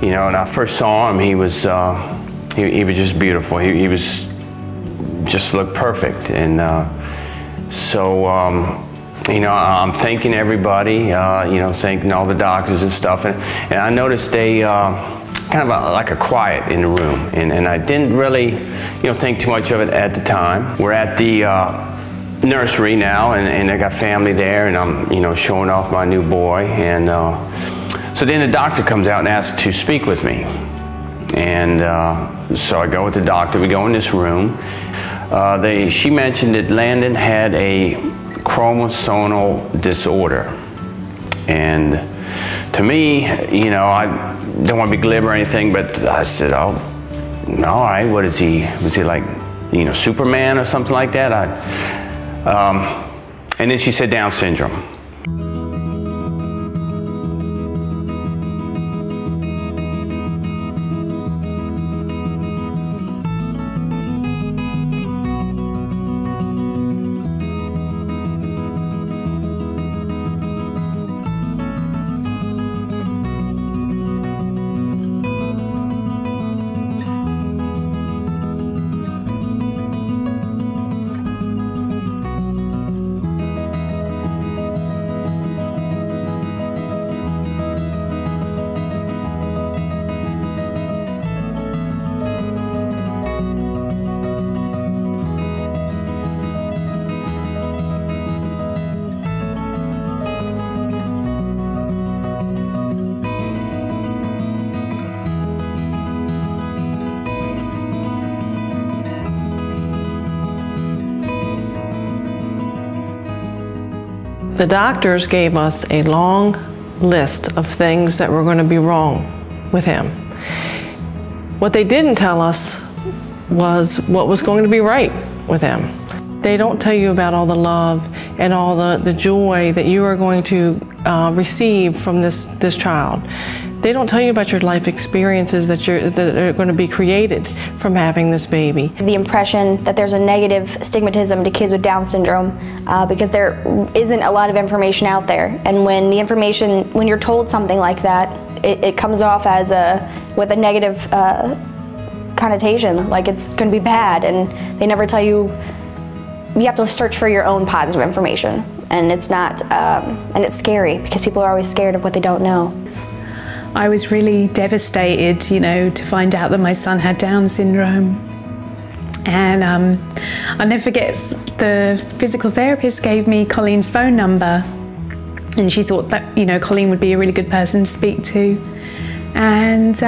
You know, when I first saw him, he was just beautiful. He was just looked perfect, and you know, I'm thanking everybody, you know, thanking all the doctors and stuff, and I noticed kind of like a quiet in the room, and I didn't really, you know, think too much of it at the time. We're at the nursery now, and I got family there, and I'm, you know, showing off my new boy, and so then the doctor comes out and asks to speak with me, and so I go with the doctor. We go in this room. She mentioned that Landon had a chromosomal disorder, and to me, you know, I don't want to be glib or anything, but I said, oh, all right, what is he? Was he like, you know, Superman or something like that? And then she said Down syndrome. The doctors gave us a long list of things that were going to be wrong with him. What they didn't tell us was what was going to be right with him. They don't tell you about all the love and all the joy that you are going to receive from this child. They don't tell you about your life experiences that are going to be created from having this baby. The impression that there's a negative stigmatism to kids with Down syndrome because there isn't a lot of information out there. And when when you're told something like that, it comes off as with a negative connotation, like it's going to be bad, and they never tell you. You have to search for your own positive information, and it's not, and it's scary because people are always scared of what they don't know. I was really devastated, you know, to find out that my son had Down syndrome. And I'll never forget, the physical therapist gave me Colleen's phone number, and she thought that, you know, Colleen would be a really good person to speak to. And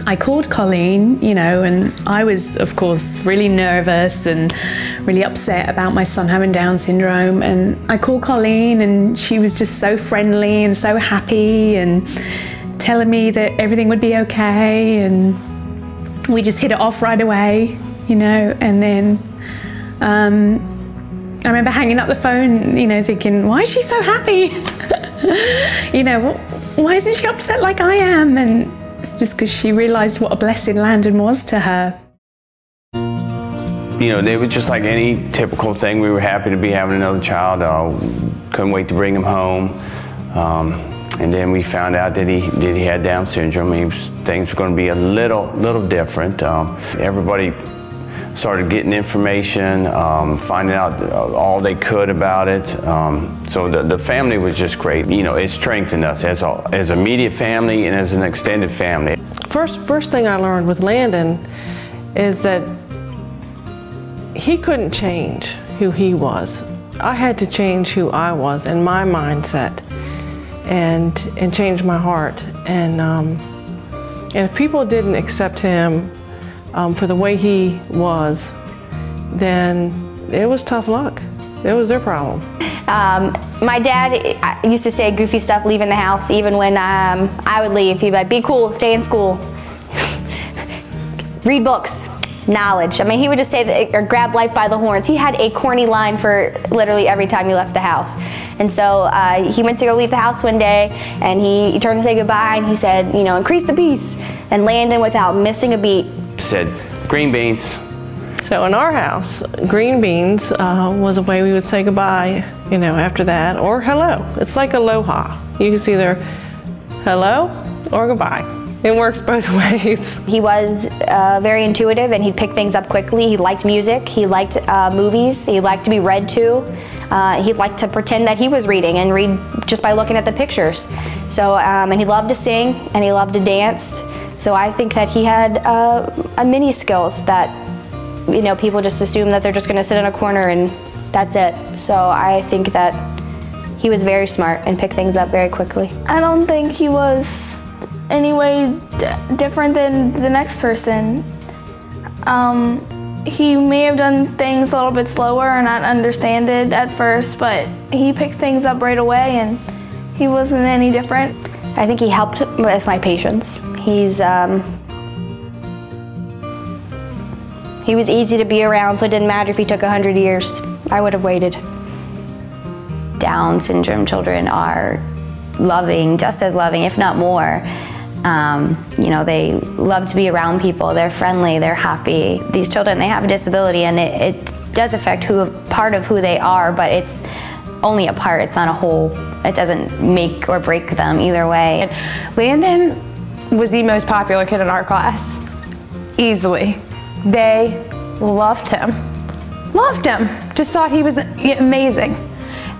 I called Colleen, you know, and I was, of course, really nervous and really upset about my son having Down syndrome. And I called Colleen, and she was just so friendly and so happy and telling me that everything would be okay. And we just hit it off right away, you know. And then I remember hanging up the phone, you know, thinking, why is she so happy? You know, why isn't she upset like I am? And it's just because she realized what a blessing Landon was to her. You know, they were just like any typical thing. We were happy to be having another child. Couldn't wait to bring him home. And then we found out that he had Down syndrome. Things were going to be a little different. Everybody started getting information, finding out all they could about it. So the family was just great. You know, it strengthened us as a immediate family and as an extended family. First thing I learned with Landon is that he couldn't change who he was. I had to change who I was and my mindset, and change my heart. And if people didn't accept him for the way he was, then it was tough luck. It was their problem. My dad used to say goofy stuff leaving the house, even when I would leave. He'd be like, be cool, stay in school, read books, knowledge. I mean, he would just say that, or grab life by the horns. He had a corny line for literally every time he left the house. And so he went to go leave the house one day, and he turned to say goodbye, and he said, you know, increase the peace. And Landon, without missing a beat, said, green beans. So in our house, green beans was a way we would say goodbye, you know, after that, or hello. It's like aloha. You can either hello or goodbye. It works both ways. He was very intuitive, and he'd pick things up quickly. He liked music, he liked movies, he liked to be read to. He liked to pretend that he was reading and read just by looking at the pictures. So, and he loved to sing and he loved to dance. So I think that he had many skills that, you know, people just assume that they're just going to sit in a corner and that's it. So I think that he was very smart and picked things up very quickly. I don't think he was any way different than the next person. He may have done things a little bit slower or not understand it at first, but he picked things up right away and he wasn't any different. I think he helped with my patience. He was easy to be around, so it didn't matter if he took 100 years. I would have waited. Down syndrome children are loving, just as loving, if not more. You know, they love to be around people, they're friendly, they're happy. These children, they have a disability and it does affect part of who they are, but it's only a part, it's not a whole. It doesn't make or break them either way. Landon was the most popular kid in our class, easily. They loved him, just thought he was amazing,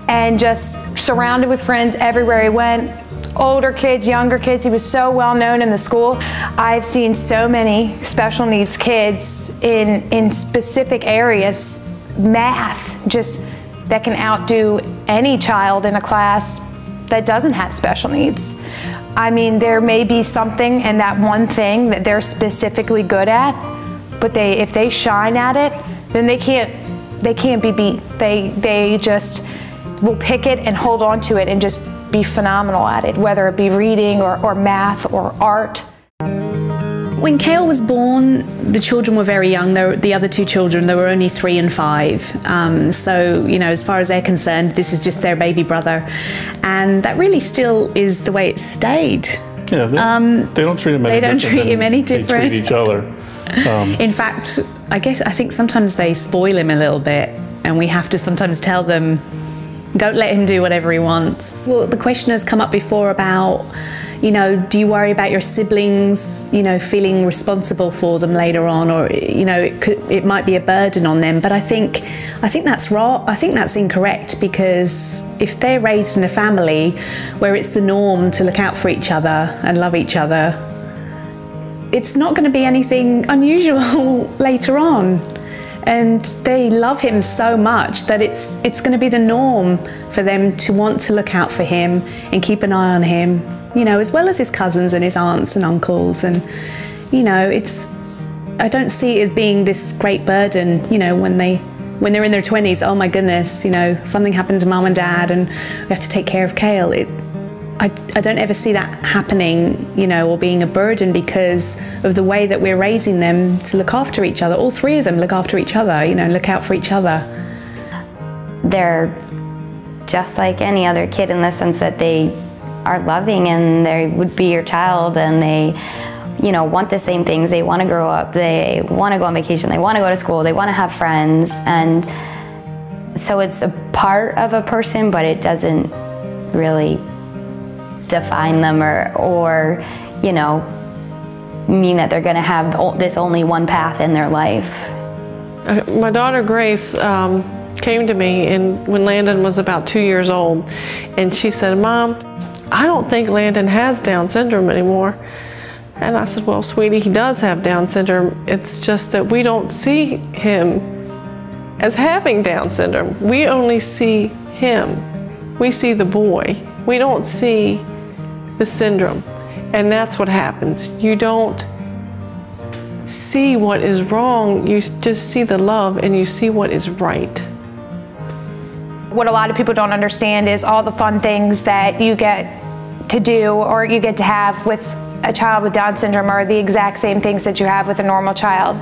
and just surrounded with friends everywhere he went. Older kids, younger kids, he was so well known in the school. I've seen so many special needs kids in specific areas, math, just that can outdo any child in a class that doesn't have special needs. I mean, there may be something in that one thing that they're specifically good at, but if they shine at it, then they can't be beat. They just will pick it and hold on to it and just be phenomenal at it, whether it be reading or math or art. When Kale was born, the children were very young. The other two children, they were only 3 and 5. So, you know, as far as they're concerned, this is just their baby brother. And that really still is the way it stayed. Yeah, they don't treat him any different. They don't treat him any different. They treat each other. In fact, I think sometimes they spoil him a little bit, and we have to sometimes tell them, don't let him do whatever he wants. Well, the question has come up before about, you know, do you worry about your siblings, you know, feeling responsible for them later on, or, you know, it might be a burden on them. But I think that's wrong. I think that's incorrect, because if they're raised in a family where it's the norm to look out for each other and love each other, it's not going to be anything unusual later on. And they love him so much that it's going to be the norm for them to want to look out for him and keep an eye on him, you know, as well as his cousins and his aunts and uncles. And, you know, I don't see it as being this great burden, you know, when they're in their 20s, oh my goodness, you know, something happened to mom and dad and we have to take care of Kale. I don't ever see that happening, you know, or being a burden, because of the way that we're raising them to look after each other. All 3 of them look after each other, you know, look out for each other. They're just like any other kid in the sense that they are loving and they would be your child, and they, you know, want the same things. They want to grow up, they want to go on vacation, they want to go to school, they want to have friends. And so it's a part of a person, but it doesn't really define them or you know, mean that they're going to have this only one path in their life. My daughter Grace came to me when Landon was about 2 years old, and she said, "Mom, I don't think Landon has Down syndrome anymore." And I said, "Well, sweetie, he does have Down syndrome. It's just that we don't see him as having Down syndrome. We only see him. We see the boy. We don't see the syndrome." And that's what happens. You don't see what is wrong, you just see the love and you see what is right. What a lot of people don't understand is all the fun things that you get to do or you get to have with a child with Down syndrome are the exact same things that you have with a normal child.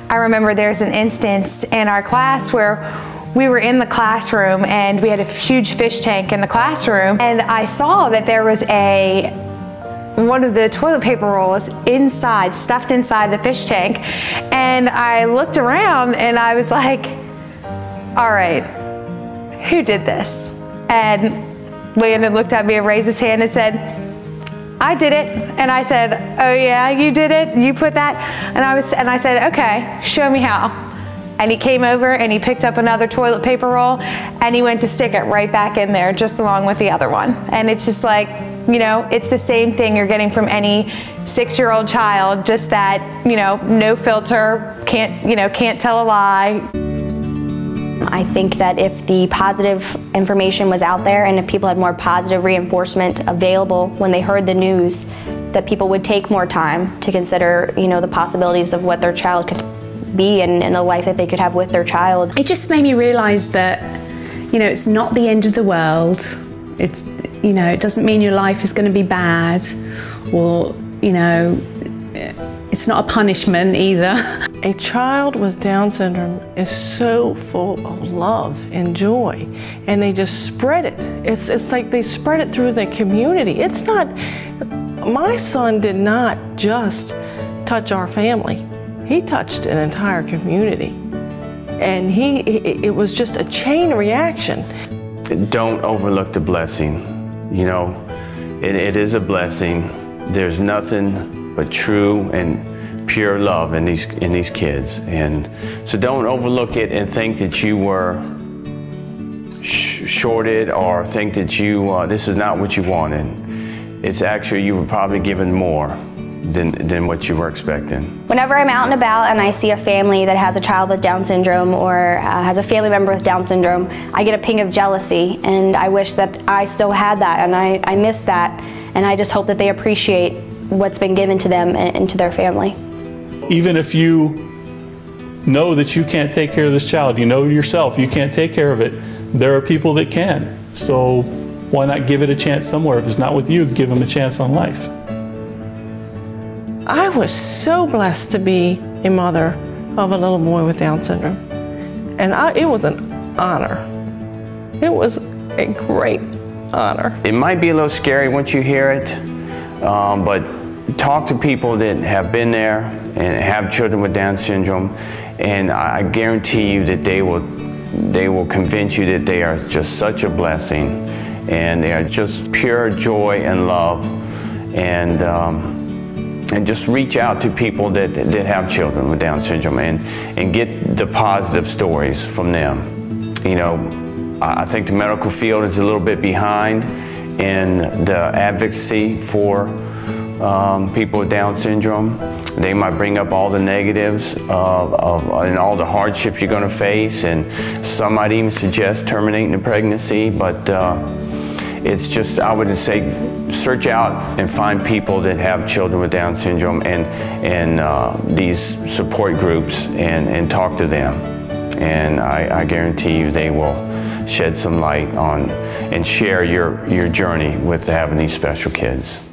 I remember there's an instance in our class where we were in the classroom and we had a huge fish tank in the classroom, and I saw that there was one of the toilet paper rolls stuffed inside the fish tank, and I looked around and I was like, all right, who did this? And Landon looked at me and raised his hand and said, I did it. And I said, oh yeah, you did it? You put that? And I said, okay, show me how. And he came over and he picked up another toilet paper roll and he went to stick it right back in there just along with the other one. And it's just like, you know, it's the same thing you're getting from any 6-year-old child, just that, you know, no filter, can't tell a lie. I think that if the positive information was out there and if people had more positive reinforcement available when they heard the news, that people would take more time to consider, you know, the possibilities of what their child could be and the life that they could have with their child. It just made me realize that, you know, it's not the end of the world. It's, you know, it doesn't mean your life is going to be bad, or, you know, it's not a punishment either. A child with Down syndrome is so full of love and joy, and they just spread it. It's like they spread it through the community. It's not, my son did not just touch our family. He touched an entire community. And it was just a chain reaction. Don't overlook the blessing. You know, it is a blessing. There's nothing but true and pure love in these kids, and so don't overlook it and think that you were shorted or think that you this is not what you wanted. It's actually you were probably given more than what you were expecting. Whenever I'm out and about and I see a family that has a child with Down syndrome or has a family member with Down syndrome, I get a ping of jealousy, and I wish that I still had that, and I miss that, and I just hope that they appreciate what's been given to them and to their family. Even if you know that you can't take care of this child, you know yourself you can't take care of it, there are people that can. So why not give it a chance somewhere? If it's not with you, give them a chance on life. I was so blessed to be a mother of a little boy with Down syndrome. And it was an honor. It was a great honor. It might be a little scary once you hear it, but talk to people that have been there and have children with Down syndrome, and I guarantee you that they will convince you that they are just such a blessing, and they are just pure joy and love, and just reach out to people that have children with Down syndrome and get the positive stories from them. You know, I think the medical field is a little bit behind in the advocacy for people with Down syndrome. They might bring up all the negatives and all the hardships you're going to face, and some might even suggest terminating the pregnancy, but it's just, I would say, search out and find people that have children with Down syndrome and these support groups and talk to them. And I guarantee you they will shed some light on and share your journey with having these special kids.